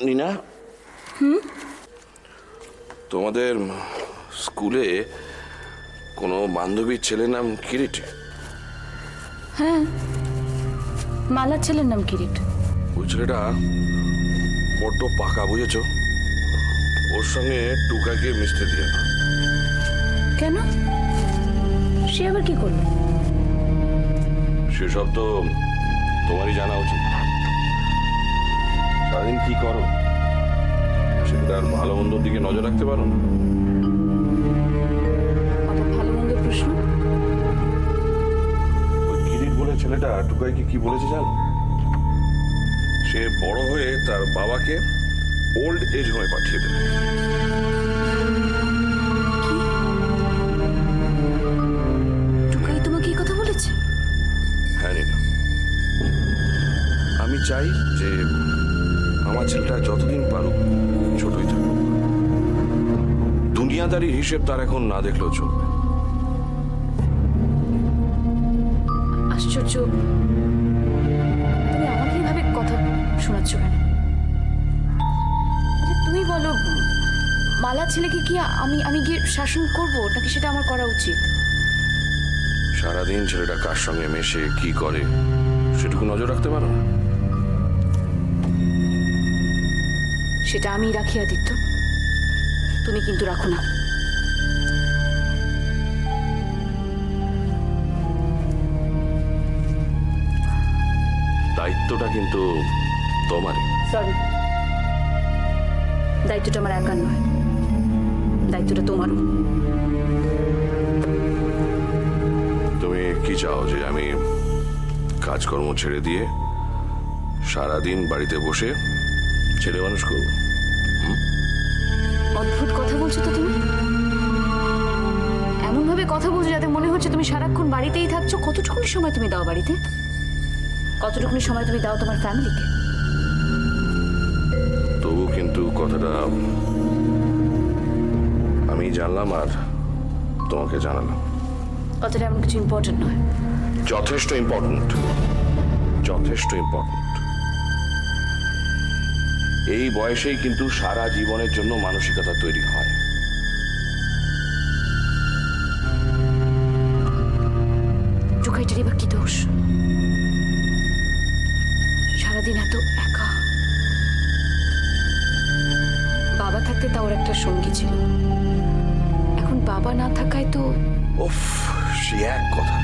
নীনা, তোমাদের স্কুলে কোনো বান্ধবীর ছেলের নাম কিরিট? হ্যাঁ, মালার ছেলের নাম কিরিট। ওই ছেলেটা বড্ড পাকা, বুঝেছ? ওর সঙ্গে টুকাকে মিশতে দিও না। কেন? সে আবার কি করলো? সেসব তো তোমারই জানা উচিত। সারাদিন কি করো সেটার ভালো মন্দর দিকে নজর রাখতে পারো না? আবার ভালো মন্দ প্রশ্ন। ওই কিরিট বলে ছেলেটা টুকাইকে কি বলেছে জানো? সে বড় হয়ে তার বাবাকে ওল্ড এজ হোমে পাঠিয়ে দেবে। টুকাই তোমাকে এই কথা বলেছে? হ্যাঁ নীনা, আমি চাই যে আমার ছেলেটা যতদিন পারুক ছোটই থাকুক। দুনিয়াদারির হিসেব তার এখন না দেখলেও চলবে। আশ্চর্য, তুমি আমাকে এইভাবে কথা শোনাচ্ছ কেন? আচ্ছা তুমি বলো, মালার ছেলেকে কি আমি গিয়ে শাসন করবো নাকি সেটা আমার করা উচিত? সারাদিন ছেলেটা কার সঙ্গে মেশে কি করে সেটুকু নজর রাখতে পারো না? সেটা আমি রাখি আদিত্য, তুমি কিন্তু রাখো না। দায়িত্বটা কিন্তু তোমারই। সরি, দায়িত্বটা আমার একার নয়, দায়িত্বটা তোমারও। তুমি কি চাও যে আমি কাজকর্ম ছেড়ে দিয়ে সারাদিন বাড়িতে বসে ছেলে মানুষ করবো? অদ্ভুত কথা বলছো তো তুমি। এমন ভাবে কথা বলছো যাতে মনে হচ্ছে তুমি সারাক্ষণ বাড়িতেই থাকছো। কতটুকুনি সময় তুমি দাও বাড়িতে? কতটুকুনি সময় তুমি দাও তোমার ফ্যামিলিকে? তবু কিন্তু কথাটা আমি জানলাম আর তোমাকে জানালাম। কথাটা এমন কিছু ইম্পর্টেন্ট নয়। যথেষ্ট ইম্পর্টেন্ট, যথেষ্ট ইম্পর্টেন্ট। এই বয়সেই কিন্তু সারা জীবনের জন্য মানসিকতা তৈরি হয়। টুকাইটার এবার কি দোষ? সারাদিন এত একা। বাবা থাকতে তা ওর একটা সঙ্গী ছিল, এখন বাবা না থাকায় তো। উফ, সে এক কথা।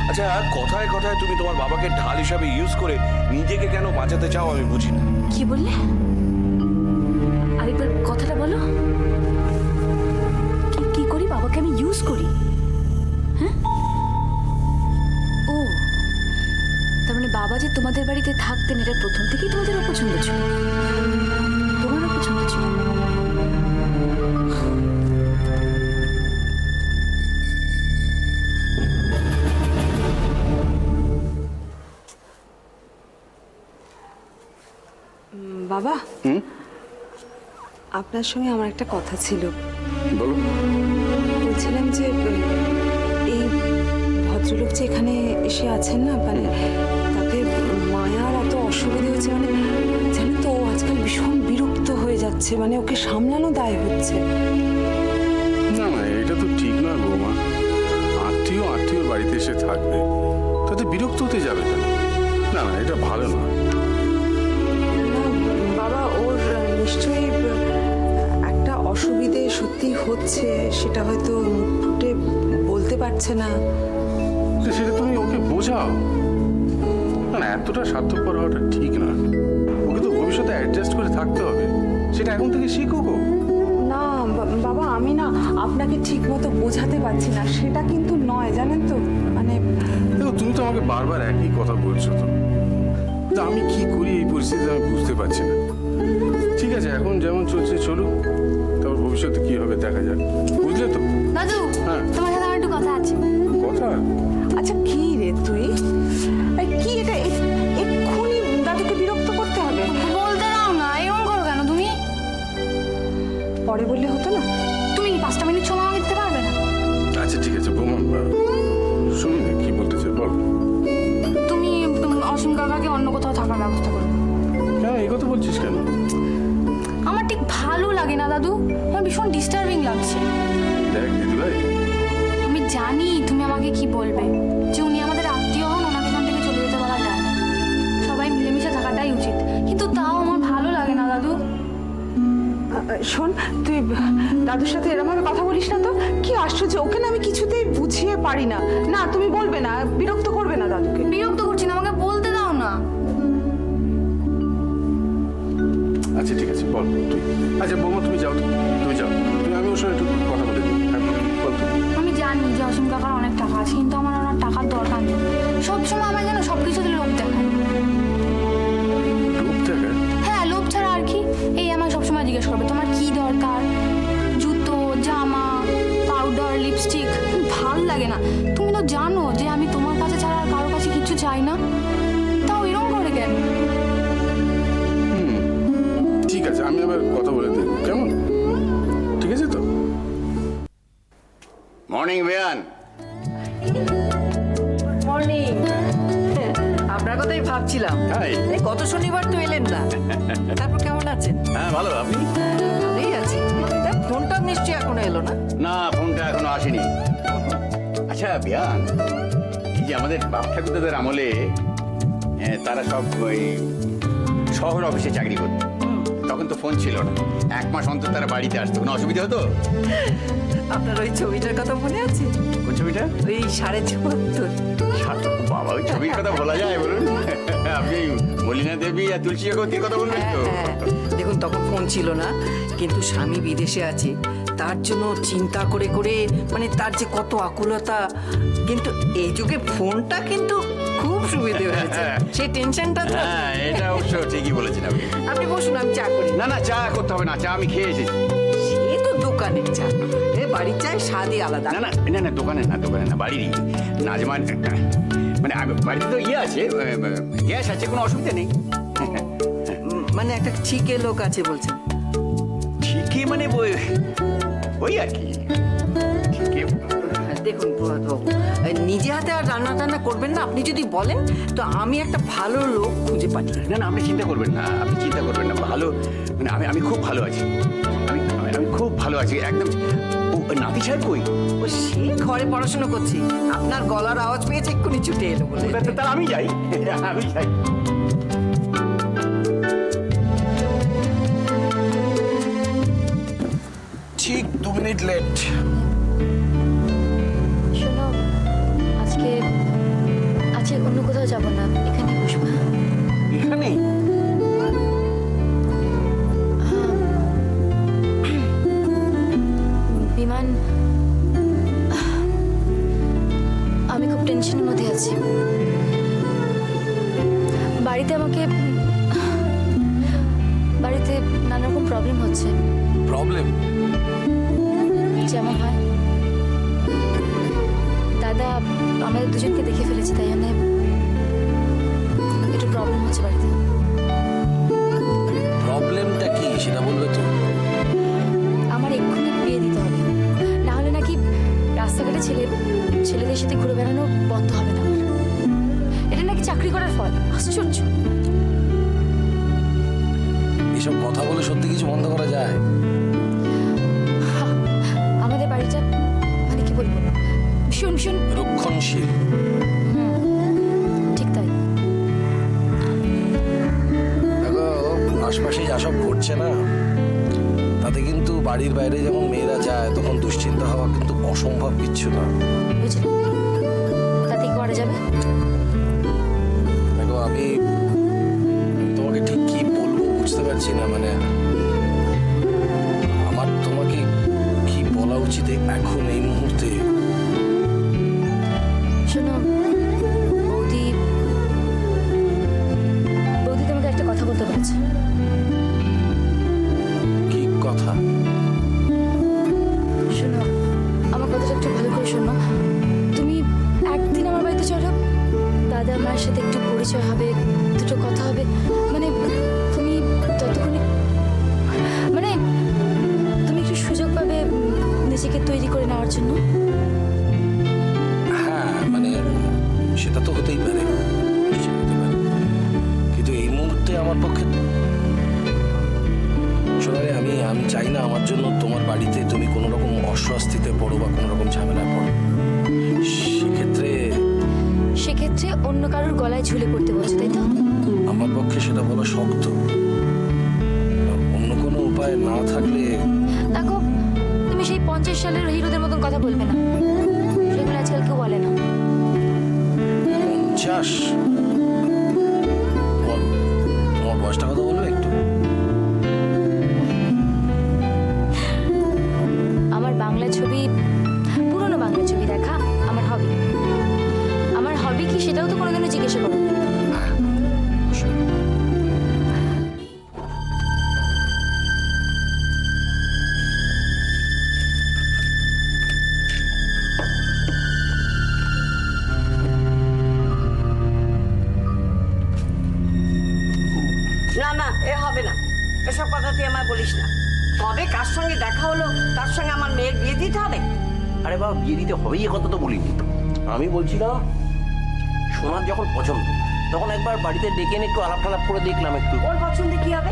আচ্ছা, কথায় কথায় তুমি তোমার বাবাকে ঢাল হিসাবে ইউজ করে নিজেকে কেন বাঁচাতে চাও আমি বুঝি না। কি বললে? আরেকবার কথাটা বলো। কি করি? বাবাকে আমি ইউজ করি? হ্যাঁ? ও, তার মানে বাবা যে তোমাদের বাড়িতে থাকতেন এটা প্রথম থেকেই তোমাদের অপছন্দ ছিল? তোমার অপছন্দ ছিল? বাবা, আপনার সঙ্গে আমার একটা কথা ছিল। বলো। বলছিলাম যে এই ভদ্রলোক যে এখানে এসে আছেন না, মানে তাতে মায়ার এত অসুবিধা হচ্ছে, মানে জানেন তো ও আজকাল ভীষণ বিরক্ত হয়ে যাচ্ছে, মানে ওকে সামলানো দায় হচ্ছে। না না, এটা তো ঠিক নয় বৌমা। আত্মীয় বাড়িতে এসে থাকবে, তাতে বিরক্ত হতে যাবে কেন? না না, এটা ভালো না। বাবা, ওর নিশ্চয়ই একটা অসুবিধে সত্যি হচ্ছে, সেটা হয়তো মুখ ফুটে বলতে পারছে না। সেটা তুমি ওকে বোঝাও। না না, এতটা স্বার্থপর হওয়াটা ঠিক না। ওকে তো ভবিষ্যতে অ্যাডজাস্ট করে থাকতে হবে, সেটা এখন থেকে শিখুক ও। না বাবা, আমি না আপনাকে ঠিক মতো বোঝাতে পারছি না, সেটা কিন্তু নয়, জানেন তো, মানে দেখো, তুমি তো আমাকে বারবার একই কথা বলছো। তো আমি কি করি এই পরিস্থিতিতে আমি বুঝতে পারছি না। ঠিক আছে, এখন যেমন চলছে চলুক, তারপর ভবিষ্যতে কি হবে দেখা যাক, বুঝলে তো? দাদু, হ্যাঁ। তোমার সাথে আমার একটু কথা আছে। কথা? আচ্ছা কি রে তুই, এই কি এটা এক্ষুনি দাদুকে বিরক্ত করতে হবে? বলতে দাও না, এরকম করো কেন তুমি? পরে বললে হতো না? তুমি 5টা মিনিট সময় আমাকে দিতে পারবে না? আচ্ছা ঠিক আছে বৌমা, শুনি না কি বলতে চাই, বল। তুমি অসীম কাকাকে অন্য কোথাও থাকার ব্যবস্থা করো। কেন এই কথা বলছিস কেন? দাদু, আমার ভীষণ ডিস্টার্বিং লাগছে। দেখ দিদিভাই, আমি জানি তুমি আমাকে কি বলবে, যে উনি আমাদের আত্মীয় হন, ওনাকে এখান থেকে চলে যেতে বলা যায় না, সবাই মিলেমিশে থাকাটাই উচিত। কিন্তু তাও আমার ভালো লাগে না দাদু। শোন, তুই দাদুর সাথে এরকম ভাবে কথা বলিস না তো। কি আশ্চর্য, ওকে না আমি কিছুতেই বুঝিয়ে পারি না। না তুমি বলবে না, বিরক্ত করবে না দাদুকে। বিরক্ত করছি না, আমাকে বলতে দাও না। আচ্ছা ঠিক আছে বল তুই। আচ্ছা বৌমা তুমি যাও তো, তুমি যাও, তুমি আমি ওর সঙ্গে একটু কথা বলে দিই। হ্যাঁ বল তুই। আমি জানি যে অসীম কাকার অনেক টাকা আছে, কিন্তু আমার ওনার টাকার দরকার নেই। সবসময় আমার যেন সবকিছুতে লোভ দেখায়। রূপ দেখা? হ্যাঁ, লোভ ছাড়া আর কি। এই আমায় সবসময় জিজ্ঞেস করবে তোমার কি দরকার, জুতো, জামা, পাউডার, লিপস্টিক। ভাল লাগে না। তুমি তো জানো যে আমি তোমার কাছে ছাড়া আর কারোর কাছে কিছু চাই না, তাও এরকম করে কেন? ঠিক আছে, আমি আবার কথা বলে দেখবো, কেমন? ঠিক আছে তো? মর্নিং বেয়ান। মর্নিং। আপনার কথাই ভাবছিলাম। হাই। এই গত শনিবার তো এলেন না। তারপর কেমন আছেন? হ্যাঁ ভালো, আপনি? ভালোই আছি। তা ফোনটা নিশ্চয়ই এখনো এলো না। না, ফোনটা এখনো আসেনি। আচ্ছা বেয়ান, এই যে আমাদের বাপ ঠাকুরদাদের আমলে তারা সব ওই শহর অফিসে চাকরি করত, তখন তো ফোন ছিল না। 1 মাস অন্তর তারা বাড়িতে আসতো, কোনো অসুবিধা হতো? আপনার ওই ছবিটার কথা মনে আছে? কোন ছবিটা? ওই 74.5। বাবা, ওই ছবির কথা বলা যায় বলুন? আপনি মলিনা দেবী আর তুলসী চক্রবর্তীর কথা বলবেন তো? হ্যাঁ, দেখুন তখন ফোন ছিল না, কিন্তু স্বামী বিদেশে আছে, তার জন্য চিন্তা করে করে মানে তার যে কত আকুলতা। কিন্তু এই যুগে ফোনটা কিন্তু খুব সুবিধে হয়েছে, সেই টেনশনটা তো। হ্যাঁ, এটা অবশ্য ঠিকই বলেছেন আপনি। আপনি বসুন, আমি চা করি। না না, চা করতে হবে না, চা আমি খেয়ে এসেছি। সে তো দোকানের চা, এ বাড়ির চায় স্বাদই আলাদা। না না না না, দোকানে না, বাড়িরই। নাজমান মানে বাড়িতে তো ইয়ে আছে, গ্যাস আছে, কোনো অসুবিধা নেই। মানে একটা ঠিকে লোক আছে বলছেন? ঠিকই মানে ওই আর কি। ঠিকই। দেখুন বাবু, নিজে হাতে আর রান্না টান্না করবেন না। আপনি যদি বলেন তো আমি একটা ভালো লোক খুঁজে পাঠিয়ে দেব। না না, আপনি চিন্তা করবেন না, ভালো মানে আমি খুব ভালো আছি। আমি খুব ভালো আছি একদম। ও নাতি সাহেব কই? ও সে ঘরে পড়াশোনা করছি, আপনার গলার আওয়াজ পেয়েছে এক্ষুনি ছুটে এলো বলে। তাহলে আমি যাই। ঠিক 2 মিনিট লেট। শোনো, আজকে অন্য কোথাও যাব না, এখানেই বসবো। এখানেই? বিমান, আমি খুব টেনশনের মধ্যে আছি। বাড়িতে নানা রকম প্রবলেম হচ্ছে। প্রবলেম? যেমন হয়, দাদা আমাদের দুজনকে দেখে ফেলেছে, তাই জন্য একটু প্রবলেম হচ্ছে বাড়িতে। প্রবলেমটা কি সেটা বলবে তো? আমার এক্ষুনি বিয়ে দিতে হবে, না হলে নাকি রাস্তাঘাটে ছেলেদের সাথে ঘুরে বেড়ানো বন্ধ হবে না। এটা নাকি চাকরি করার ফল। আশ্চর্য। এসব কথা বলে সত্যি কিছু বন্ধ করা যায়? আমাদের বাড়িটা মানে কি বলবো, ভীষণ ভীষণ রক্ষণশীল। ঠিক তাই। দেখো, আশপাশে যা সব ঘটছে না, তাতে কিন্তু বাড়ির বাইরে যখন মেয়েরা যায় তখন দুশ্চিন্তা হওয়া কিন্তু অসম্ভব কিচ্ছু না। বুঝলি, তাতে কি করা যাবে? দেখো, আমি তোমাকে ঠিক কি বলবো বুঝতে পারছি না। মানে আমার তোমাকে কি বলা উচিত এখন এই মুহূর্তে? শোনো বৌদি, তোমাকে একটা কথা বলতে বলেছে। কি কথা? শোনো, আমার কথাটা একটু ভালো করে শোনো। তুমি একদিন আমার বাড়িতে চলো, দাদা মায়ের সাথে একটু পরিচয় হবে, দুটো কথা হবে। মানে তুমি ততক্ষণে মানে তুমি একটু সুযোগ পাবে নিজেকে তৈরি করে নেওয়ার জন্য। হ্যাঁ, মানে সেটা তো হতেই পারে, নিশ্চয়ই হতে পারে, কিন্তু এই মুহূর্তে আমার পক্ষে সোনারে আমি আমি চাই না আমার জন্য তোমার বাড়িতে তুমি কোনো রকম অস্বস্তিতে পড়ো বা কোনো রকম ঝামেলায় পড়ো। সেক্ষেত্রে অন্য কারোর গলায় ঝুলে পড়তে বলছো, তাই তো? আমার পক্ষে সেটা বলা শক্ত। অন্য কোনো উপায় না থাকলে দেখো, তুমি সেই 50 সালের হিরোদের মতন কথা বলবে না, সেগুলো আজকাল কেউ বলে না। 50? তোমার বয়সটা কথা বলবে একটু? আমার বাংলা ছবি, পুরনো বাংলা ছবি দেখা আমার হবি। আমার হবি কি সেটাও তো কোনোদিনও জিজ্ঞাসা করো। না না, এ হবে না, এসব কথা তুই আমায় বলিস না। কবে কার সঙ্গে দেখা হলো তার সঙ্গে আমার মেয়ের বিয়ে দিতে হবে? আরে বাবা, বিয়ে দিতে হবেই এ কথা তো বলিনি। আমি বলছিলাম সোনার যখন পছন্দ তখন একবার বাড়িতে ডেকে এনে একটু আলাপ টালাপ করে দেখলাম একটু। ওর পছন্দে কি হবে?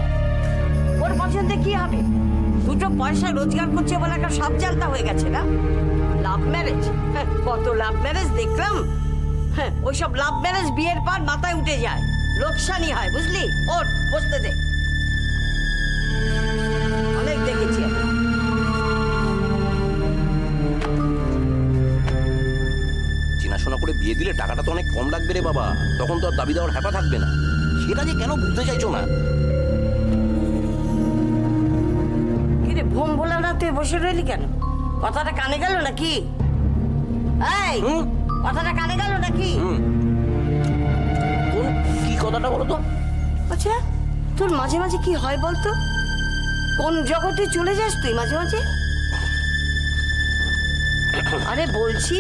ওর পছন্দে কি হবে? দুটো পয়সা রোজগার করছে বলে একটা সব জানতা হয়ে গেছে না? লাভ ম্যারেজ, কত লাভ ম্যারেজ দেখলাম। হ্যাঁ, ওইসব লাভ ম্যারেজ বিয়ের পর মাথায় উঠে যায়, লোকসানি হয়, বুঝলি? ওর বসতে দে, অনেক দেখেছি আমি। চেনাশোনা করে বিয়ে দিলে টাকাটা তো অনেক কম লাগবে রে বাবা, তখন তো আর দাবি দেওয়ার হ্যাপা থাকবে না। সেটা যে কেন বুঝতে চাইছো না? কিরে ভোম বলা না, তুই বসে রইলি কেন? কথাটা কানে গেল নাকি? এই, কথাটা কানে গেল নাকি? কোন কি কথাটা বলো তো? আচ্ছা, তোর মাঝে মাঝে কি হয় বলতো? কোন জগতে চলে যাস তুই মাঝে মাঝে? আরে বলছি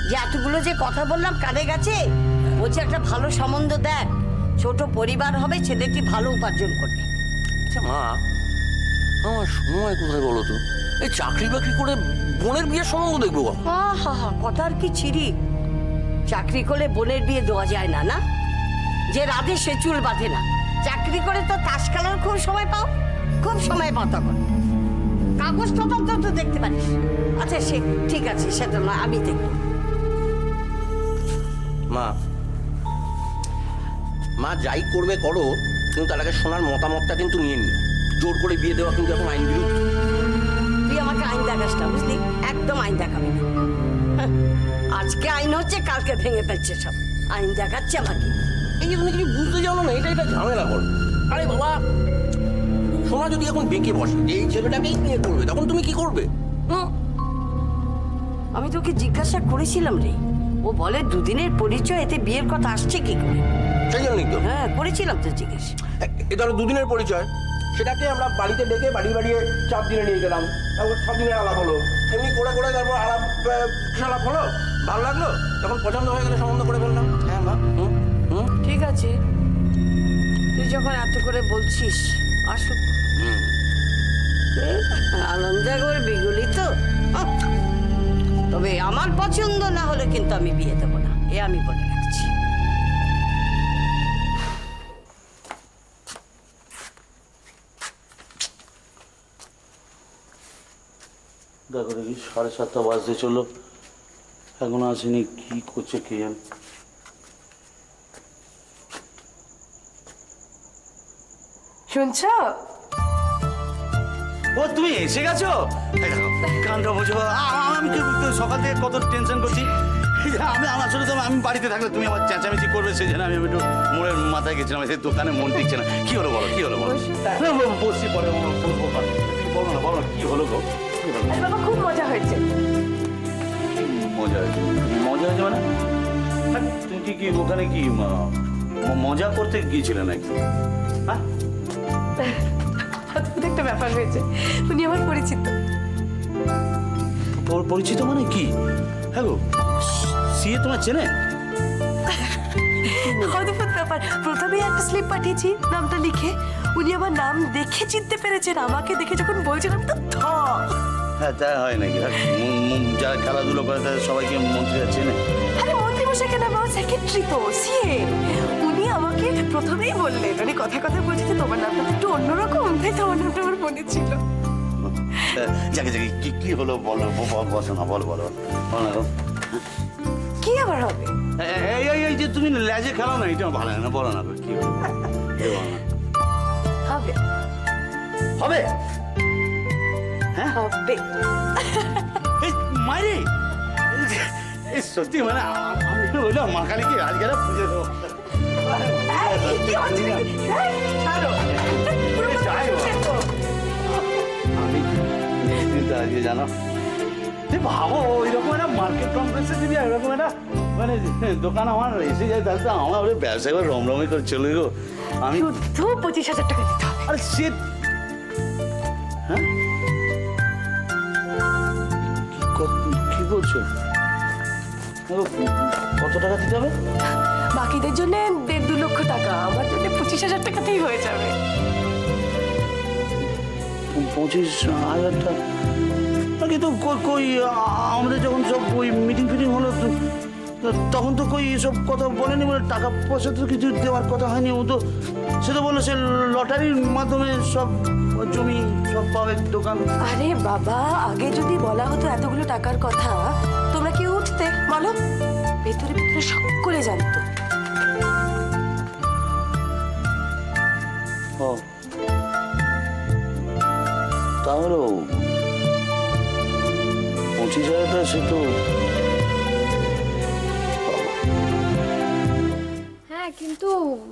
যে এতগুলো যে কথা বললাম কানে গেছে? বলছি একটা ভালো সম্বন্ধ দেখ, ছোট পরিবার হবে, ছেলেটি ভালো উপার্জন করবে। আচ্ছা মা, আমার সময় কোথায় বলো তো? এই চাকরি বাকরি করে বোনের বিয়ের সম্বন্ধ দেখবো? হা হা হা, কথার কি ছিরি? চাকরি করলে বোনের বিয়ে দেওয়া যায় না? না, যে রাধে সে চুল বাঁধে না। চাকরি করে তো তাস খেলার খুব সময় পাও, খুব সময় পাও তখন। কাগজ তদন্ত তো দেখতে পারিস। আচ্ছা সে ঠিক আছে, সেটা না, আমি দেখবো। মা, মা যাই করবে করো, কিন্তু তার আগে সোনার মতামতটা কিন্তু নিয়ে নি। জোর করে বিয়ে দেওয়া কিন্তু এখন আইন বিরুদ্ধ। তুই আমাকে আইন দেখাস না, বুঝলি? একদম আইন দেখাবি না। হ্যাঁ, আজকে আইন হচ্ছে, কালকে ভেঙে ফেলছে সব। আইন দেখাচ্ছে আমাকে। এই যে তুমি কিছু বুঝতে জানো না, এটা ঝামেলা করো। আরে বাবা, সোনা যদি এখন বেঁকে বসে এই ছেলেটাকেই বিয়ে করবে, তখন তুমি কি করবে? আমি তোকে জিজ্ঞাসা করেছিলাম রে, ও বলে দুদিনের পরিচয়, এতে বিয়ের কথা আসছে কি করে? সেই জন্যই তো। হ্যাঁ, করেছিলাম তো জিজ্ঞেস। এ ধরো দুদিনের পরিচয়, সেটাকে আমরা বাড়িতে ডেকে বাড়িয়ে 4 দিনে নিয়ে গেলাম। তারপর 6 দিনের আলাপ হলো, এমনি করে তারপর আলাপ হলো, ভালো লাগলো, তখন পছন্দ হয়ে গেলে সম্বন্ধ করে ফেললাম। হ্যাঁ মা, ঠিক আছে, তুই যখন এত করে বলছিস, আসুক। আনন্দে করবি গুলি তো। তবে আমার পছন্দ না হলে কিন্তু আমি বিয়ে দেবো না, এ আমি বলে রাখছি। দেখো দেখি 7:30 বাজতে চললো, এখনো আসেনি। কি করছে কে জানে? শুনছো? ও তুমি এসে গেছো? গানটা বোঝো, আমি সকাল থেকে কত টেনশন করছি। আমি আসলে তো আমি বাড়িতে থাকলে তুমি আমার চেঁচামেচি করবে, সেই জন্য আমি একটু মোড়ের মাথায় গেছিলাম। সেই দোকানে মন টিকছে না। কি হলো বলো, কি হলো বলো? বসছি, পরে বলো না, বলো না, কি হলো গো? বাবা খুব মজা হয়েছে। মজা হয়েছে? মজা হয়েছে মানে? তুমি কি ওখানে কি মজা করতে গিয়েছিলে নাকি? হ্যাঁ, অদ্ভুত একটা ব্যাপার হয়েছে, উনি আমার পরিচিত। পরিচিত মানে কি? হ্যাঁ গো, সিএ তোমার চেনে? অদ্ভুত ব্যাপার। প্রথমেই একটা স্লিপ পাঠিয়েছি নামটা লিখে, উনি আমার নাম দেখে চিনতে পেরেছেন। আমাকে দেখে যখন বলছেন আমি তো হ্যাঁ, তা হয় নাকি? যারা খেলাধুলো করে তাদের সবাইকে মন্ত্রীরা চেনে? আরে মন্ত্রী মশাই কেন, আমার সেক্রেটারি তো, সিএ। উনি আমাকে প্রথমেই বললেন, উনি কথা বলছে যে তোমার নামটা একটু অন্যরকম, তাই তোমার নামটা আমার মনে ছিল। যাকে যাকে কি হলো বলো, বসো না, বলো বলো বলো না গো। কি আবার হবে? এই যে তুমি লেজে খেলো না, এটা ভালো লাগে না, বলো না গো, কি হলো? এই বলো না। হবে হবে? হ্যাঁ হবে। এই মাইরে, এই সত্যি মানে আমি বললো মা কালীকে আজকে না পুজো দেবো। কি হচ্ছে নাকি? ছাড়ো। পুরো যাই হোক। আমি নিশ্চিত আজকে জানো, তুই ভাবো ওইরকম একটা মার্কেট কমপ্লেক্সে যদি এরকম একটা মানে দোকান আমার এসে যায়, তাহলে তো আমার ওই ব্যবসা করে রমরমে করে চলে গো। আমি শুধু 25,000 টাকা দিতে হবে। আরে সে হ্যাঁ কি বলছো? কত টাকা দিতে হবে? বাকিদের জন্য 1.5-2 লক্ষ টাকা, আমার জন্য 25,000 টাকাতেই হয়ে যাবে। 25,000 টাকা? কিন্তু কই আমাদের যখন সব ওই মিটিং ফিটিং হলো তখন তো কই এসব কথা বলেনি, বলে টাকা পয়সা তো কিছু দেওয়ার কথা হয়নি। ও তো সে তো বললো সে লটারির মাধ্যমে সব জমি সব পাবে, দোকান। আরে বাবা, আগে যদি বলা হতো এতগুলো টাকার কথা, তোমরা কি উঠতে বলো? ভেতরে ভেতরে সকলে জানতো। ও তাহলে 25,000 সে তো হ্যাঁ, কিন্তু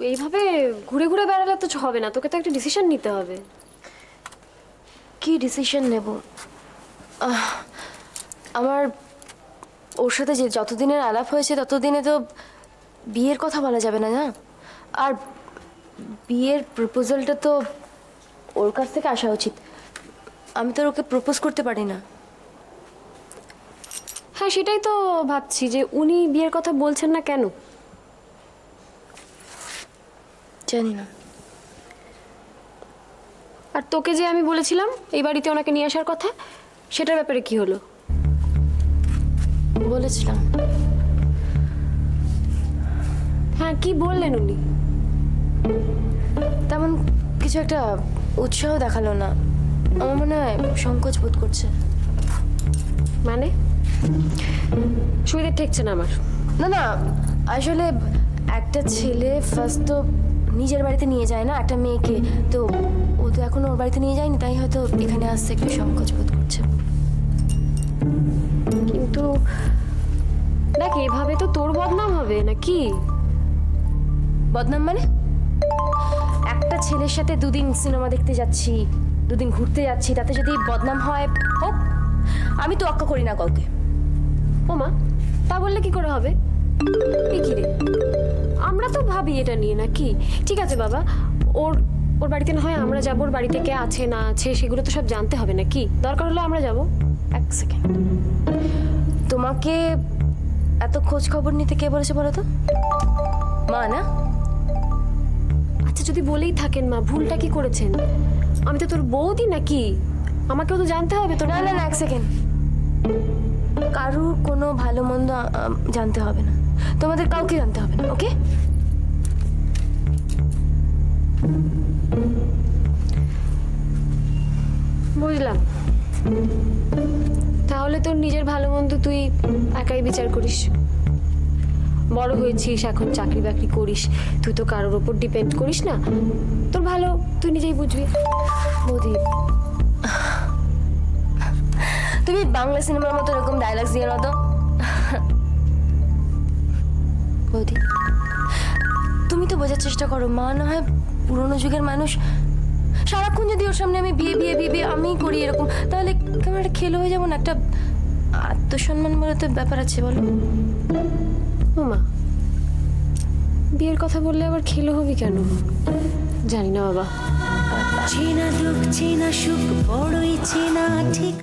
এইভাবে ঘুরে ঘুরে বেড়ালে তো হবে না, তোকে তো একটা ডিসিশন নিতে হবে। কি ডিসিশন নেব? আমার ওর সাথে যে যতদিনের আলাপ হয়েছে ততদিনে তো বিয়ের কথা বলা যাবে না, না? আর বিয়ের প্রপোজালটা তো ওর কাছ থেকে আসা উচিত। আমি তো ওকে প্রপোজ করতে পারি না। হ্যাঁ, সেটাই তো ভাবছি যে উনি বিয়ের কথা বলছেন না কেন। জানি না। আর তোকে যে আমি বলেছিলাম এই বাড়িতে ওনাকে নিয়ে আসার কথা, সেটার ব্যাপারে কি হলো? বলেছিলাম। হ্যাঁ, কি বললেন উনি? তেমন কিছু একটা উৎসাহ দেখালো না। আমার মনে হয় সংকোচ বোধ করছে। মানে সুবিধা ঠেকছে না আমার। না না, আসলে একটা ছেলে ফার্স্ট তো নিজের বাড়িতে নিয়ে যায় না একটা মেয়েকে, তো ও তো এখন ওর বাড়িতে নিয়ে যায়নি, তাই হয়তো এখানে আসতে একটু সংকোচ বোধ করছে। কিন্তু দেখ, এভাবে তো তোর বদনাম হবে নাকি? বদনাম মানে? একটা ছেলের সাথে 2 দিন সিনেমা দেখতে যাচ্ছি, 2 দিন ঘুরতে যাচ্ছি, তাতে যদি বদনাম হয় হোক, আমি তো অক্কা করি না কাউকে। ও মা, তা বললে কি করে হবে? এ কি রে, আমরা তো ভাবি এটা নিয়ে নাকি? ঠিক আছে বাবা, ওর ওর বাড়িতে না হয় আমরা যাবো, ওর বাড়িতে কে আছে না আছে সেগুলো তো সব জানতে হবে নাকি? দরকার হলে আমরা যাব। 1 সেকেন্ড, তোমাকে এত খোঁজ খবর নিতে কে বলেছে বলো তো? মা না? আচ্ছা, যদি বলেই থাকেন মা, ভুলটা কি করেছেন? আমি তো তোর বৌদি নাকি? আমাকেও তো জানতে হবে তো। না না না, 1 সেকেন্ড, কারুর কোনো ভালো মন্দ জানতে হবে না, তোমাদের কাউকে জানতে হবে না, ওকে? বুঝলাম। তাহলে তোর নিজের ভালো মন্দ তুই একাই বিচার করিস। বড় হয়েছিস, এখন চাকরি বাকরি করিস, তুই তো কারোর ওপর ডিপেন্ড করিস না। তোর ভালো তুই নিজেই বুঝবি। বৌদি, তুমি বাংলা সিনেমার মতো এরকম ডায়লগস দিয়ে না তো। বৌদি, তুমি তো বোঝার চেষ্টা করো, মা না হয় পুরোনো যুগের মানুষ, সারাক্ষণ যদি ওর সামনে আমি বিয়ে বিয়ে বিয়ে বিয়ে আমি করি এরকম, তাহলে কেমন একটা খেলো হয়ে যাবো না? একটা আত্মসম্মান বলে তো ব্যাপার আছে, বলো। ও মা, বিয়ের কথা বললে আবার খেলো হবি কেন? জানি না বাবা। চেনা দুঃখ চেনা সুখ বড়ই চেনা ঠিক